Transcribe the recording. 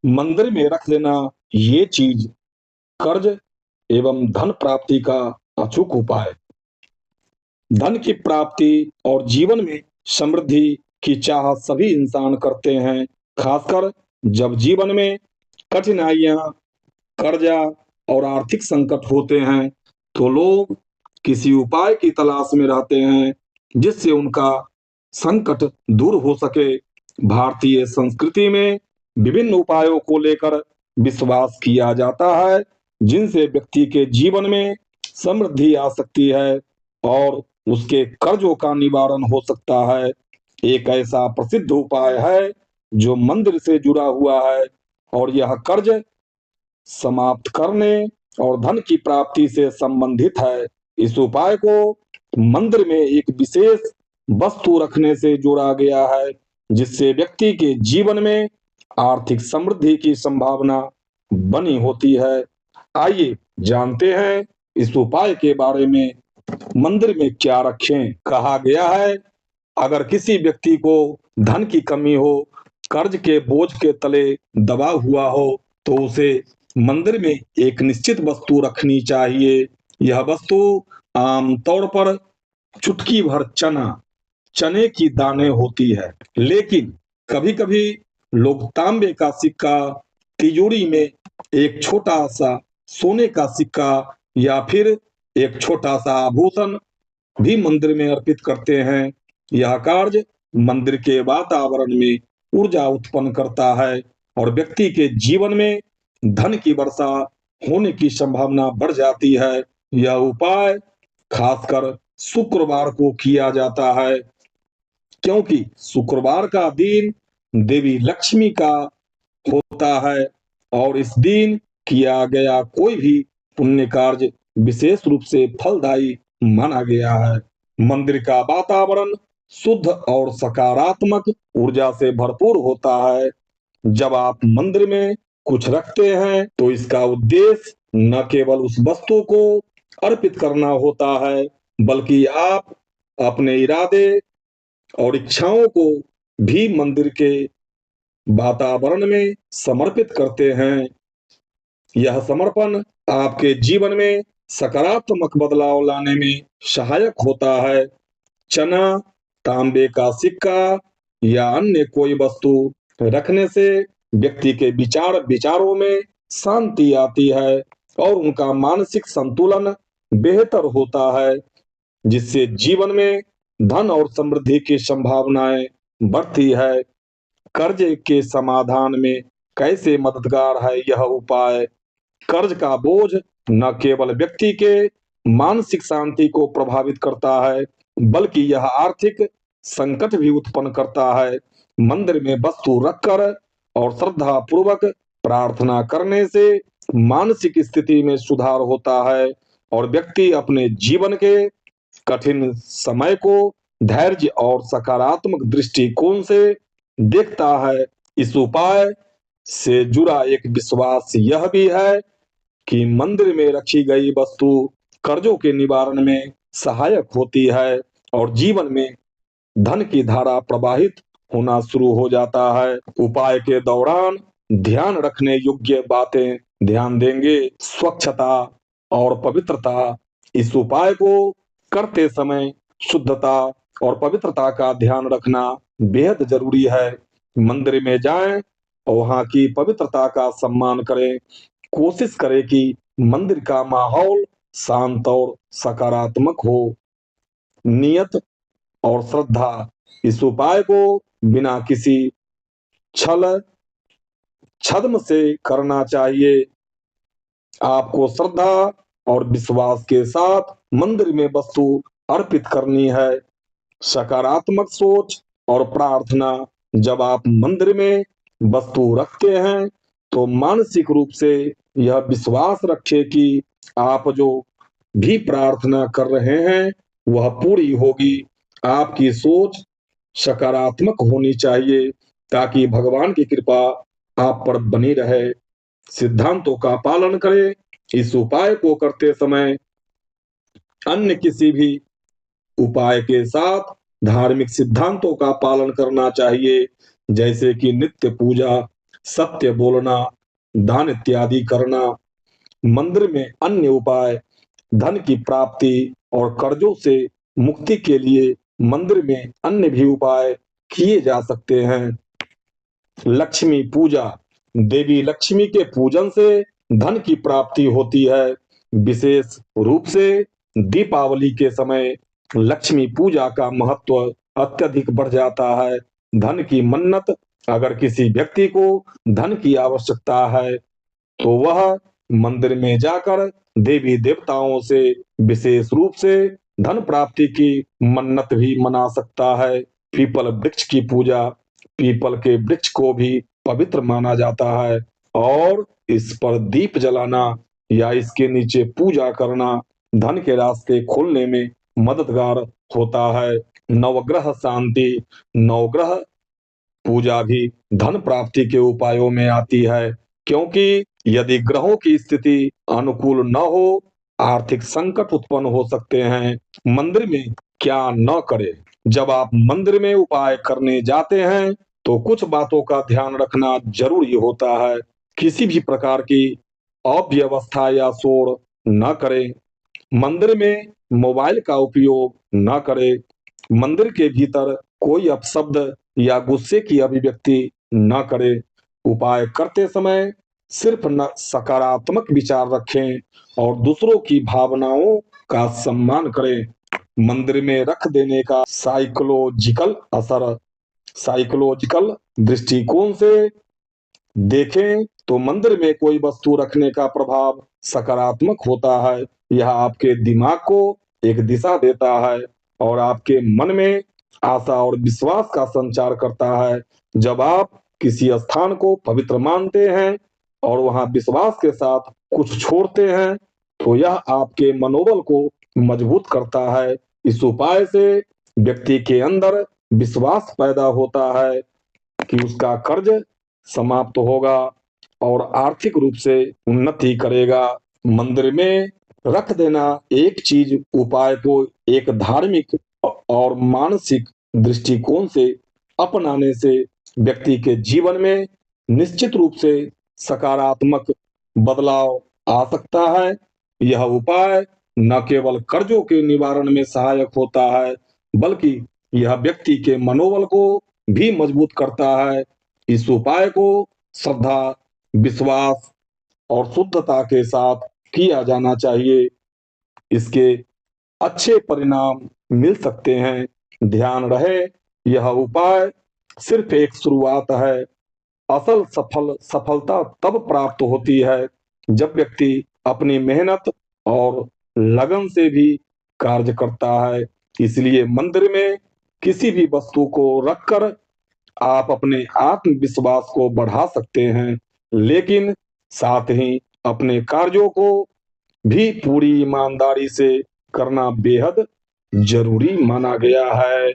मंदिर में रख देना ये चीज कर्ज एवं धन प्राप्ति का अचूक उपाय। धन की प्राप्ति और जीवन में समृद्धि की चाह सभी इंसान करते हैं, खासकर जब जीवन में कठिनाइयां, कर्जा और आर्थिक संकट होते हैं, तो लोग किसी उपाय की तलाश में रहते हैं जिससे उनका संकट दूर हो सके। भारतीय संस्कृति में विभिन्न उपायों को लेकर विश्वास किया जाता है जिनसे व्यक्ति के जीवन में समृद्धि आ सकती है और उसके कर्जों का निवारण हो सकता है। एक ऐसा प्रसिद्ध उपाय है जो मंदिर से जुड़ा हुआ है और यह कर्ज समाप्त करने और धन की प्राप्ति से संबंधित है। इस उपाय को मंदिर में एक विशेष वस्तु रखने से जोड़ा गया है जिससे व्यक्ति के जीवन में आर्थिक समृद्धि की संभावना बनी होती है। आइए जानते हैं इस उपाय के बारे में। मंदिर में क्या रखें? कहा गया है, अगर किसी व्यक्ति को धन की कमी हो, कर्ज के बोझ के तले दबा हुआ हो, तो उसे मंदिर में एक निश्चित वस्तु रखनी चाहिए। यह वस्तु आमतौर पर चुटकी भर चने की दाने होती है, लेकिन कभी-कभी लोग तांबे का सिक्का, तिजोरी में एक छोटा सा सोने का सिक्का या फिर एक छोटा सा आभूषण भी मंदिर में अर्पित करते हैं। यह कार्य मंदिर के वातावरण में ऊर्जा उत्पन्न करता है और व्यक्ति के जीवन में धन की वर्षा होने की संभावना बढ़ जाती है। यह उपाय खासकर शुक्रवार को किया जाता है क्योंकि शुक्रवार का दिन देवी लक्ष्मी का होता है और इस दिन किया गया कोई भी पुण्य कार्य विशेष रूप से फलदायी माना गया है। मंदिर का वातावरण शुद्ध और सकारात्मक ऊर्जा से भरपूर होता है। जब आप मंदिर में कुछ रखते हैं तो इसका उद्देश्य न केवल उस वस्तु को अर्पित करना होता है, बल्कि आप अपने इरादे और इच्छाओं को भी मंदिर के वातावरण में समर्पित करते हैं। यह समर्पण आपके जीवन में सकारात्मक बदलाव लाने में सहायक होता है। चना, तांबे का सिक्का या अन्य कोई वस्तु रखने से व्यक्ति के विचारों में शांति आती है और उनका मानसिक संतुलन बेहतर होता है, जिससे जीवन में धन और समृद्धि की संभावनाएं बढ़ती है। कर्ज के समाधान में कैसे मददगार है यह उपाय? कर्ज का बोझ न केवल व्यक्ति के मानसिक शांति को प्रभावित करता है, बल्कि यह आर्थिक संकट भी उत्पन्न करता है। मंदिर में वस्तु रखकर और श्रद्धा पूर्वक प्रार्थना करने से मानसिक स्थिति में सुधार होता है और व्यक्ति अपने जीवन के कठिन समय को धैर्य और सकारात्मक दृष्टिकोण से देखता है। इस उपाय से जुड़ा एक विश्वास यह भी है कि मंदिर में रखी गई वस्तु कर्जों के निवारण में सहायक होती है और जीवन में धन की धारा प्रवाहित होना शुरू हो जाता है। उपाय के दौरान ध्यान रखने योग्य बातें ध्यान देंगे। स्वच्छता और पवित्रता। इस उपाय को करते समय शुद्धता और पवित्रता का ध्यान रखना बेहद जरूरी है। मंदिर में जाएं और वहां की पवित्रता का सम्मान करें। कोशिश करें कि मंदिर का माहौल शांत और सकारात्मक हो। नियत और श्रद्धा। इस उपाय को बिना किसी छल छद्म से करना चाहिए। आपको श्रद्धा और विश्वास के साथ मंदिर में वस्तु अर्पित करनी है। सकारात्मक सोच और प्रार्थना। जब आप मंदिर में वस्तु रखते हैं तो मानसिक रूप से यह विश्वास रखें कि आप जो भी प्रार्थना कर रहे हैं वह पूरी होगी। आपकी सोच सकारात्मक होनी चाहिए ताकि भगवान की कृपा आप पर बनी रहे। सिद्धांतों का पालन करें। इस उपाय को करते समय अन्य किसी भी उपाय के साथ धार्मिक सिद्धांतों का पालन करना चाहिए, जैसे कि नित्य पूजा, सत्य बोलना, दान इत्यादि करना। मंदिर में अन्य उपाय, धन की प्राप्ति और कर्जों से मुक्ति के लिए मंदिर में अन्य भी उपाय किए जा सकते हैं। लक्ष्मी पूजा, देवी लक्ष्मी के पूजन से धन की प्राप्ति होती है। विशेष रूप से दीपावली के समय लक्ष्मी पूजा का महत्व अत्यधिक बढ़ जाता है। धन की मन्नत, अगर किसी व्यक्ति को धन की आवश्यकता है तो वह मंदिर में जाकर देवी देवताओं से विशेष रूप से धन प्राप्ति की मन्नत भी मना सकता है। पीपल वृक्ष की पूजा, पीपल के वृक्ष को भी पवित्र माना जाता है और इस पर दीप जलाना या इसके नीचे पूजा करना धन के रास्ते खोलने में मददगार होता है। नवग्रह शांति, नवग्रह पूजा भी धन प्राप्ति के उपायों में आती है, क्योंकि यदि ग्रहों की स्थिति अनुकूल न हो, आर्थिक संकट उत्पन्न हो सकते हैं। मंदिर में क्या न करें? जब आप मंदिर में उपाय करने जाते हैं तो कुछ बातों का ध्यान रखना जरूरी होता है। किसी भी प्रकार की अव्यवस्था या शोर न करें। मंदिर में मोबाइल का उपयोग न करें। मंदिर के भीतर कोई अपशब्द या गुस्से की अभिव्यक्ति न करें। उपाय करते समय सिर्फ न सकारात्मक विचार रखें और दूसरों की भावनाओं का सम्मान करें। मंदिर में रख देने का साइकोलॉजिकल असर, साइकोलॉजिकल दृष्टिकोण से देखें तो मंदिर में कोई वस्तु रखने का प्रभाव सकारात्मक होता है। यह आपके दिमाग को एक दिशा देता है और आपके मन में आशा और विश्वास का संचार करता है। जब आप किसी स्थान को पवित्र मानते हैं और वहां विश्वास के साथ कुछ छोड़ते हैं तो यह आपके मनोबल को मजबूत करता है। इस उपाय से व्यक्ति के अंदर विश्वास पैदा होता है कि उसका कर्ज समाप्त होगा और आर्थिक रूप से उन्नति करेगा। मंदिर में रख देना एक चीज, उपाय को एक धार्मिक और मानसिक दृष्टिकोण से अपनाने से व्यक्ति के जीवन में निश्चित रूप से सकारात्मक बदलाव आ सकता है। यह उपाय न केवल कर्जों के निवारण में सहायक होता है, बल्कि यह व्यक्ति के मनोबल को भी मजबूत करता है। इस उपाय को श्रद्धा, विश्वास और शुद्धता के साथ किया जाना चाहिए। इसके अच्छे परिणाम मिल सकते हैं। ध्यान रहे, यह उपाय सिर्फ एक शुरुआत है। असल सफलता तब प्राप्त होती है जब व्यक्ति अपनी मेहनत और लगन से भी कार्य करता है। इसलिए मंदिर में किसी भी वस्तु को रखकर आप अपने आत्मविश्वास को बढ़ा सकते हैं, लेकिन साथ ही अपने कार्यों को भी पूरी ईमानदारी से करना बेहद जरूरी माना गया है।